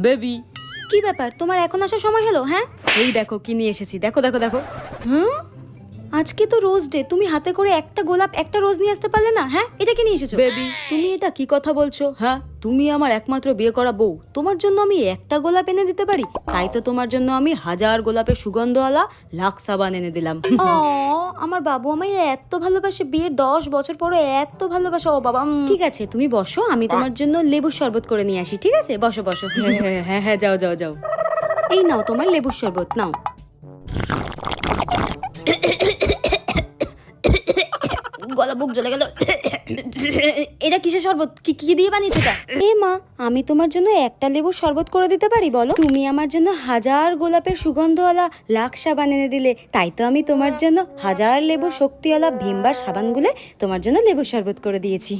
Baby. কি ব্যাপার, তোমার এখন আসার সময় হলো? হ্যাঁ, এই দেখো কি নিয়ে এসেছি, দেখো দেখো দেখো। হুম, আজকে তো রোজ ডে, তুমি হাতে করে একটা গোলাপ একটা রোজ নিয়ে আসতে পারলে না? হ্যাঁ, এটা কি নিয়ে এসেছো? বেবি, তুমি এটা কি কথা বলছো? হ্যাঁ, তুমি আমার একমাত্র বিয়ে করা বউ, তোমার জন্য আমি একটা গোলাপ এনে দিতে পারি? তাই তো তোমার জন্য আমি 1000 গোলাপের সুগন্ধওয়ালা লাক্স সাবান এনে দিলাম। ও, আমার বাবু আমায় এত ভালোবাসে, বিয়ের 10 বছর পরে এত ভালোবাসা। ও বাবা, ঠিক আছে তুমি বসো, আমি তোমার জন্য লেবুর শরবত করে নিয়ে আসি। ঠিক আছে, বসো বসো। হ্যাঁ হ্যাঁ হ্যাঁ, যাও যাও যাও। এই নাও তোমার লেবুর শরবত, নাও। গলা বুক জ্বলে গেল। এটা কিসের শরবত? কি কি দিয়ে বানিয়েছো এটা? এ মা, আমি তোমার জন্য একটা লেবুর শরবত করে দিতে পারি বলো? তুমি আমার জন্য 1000 গোলাপের সুগন্ধওয়ালা লাক্স সাবান এনে দিলে, তাই তো আমি তোমার জন্য 1000 লেবুর শক্তিওয়ালা ভিমবার সাবান গুলে তোমার জন্য লেবুর শরবত করে দিয়েছি।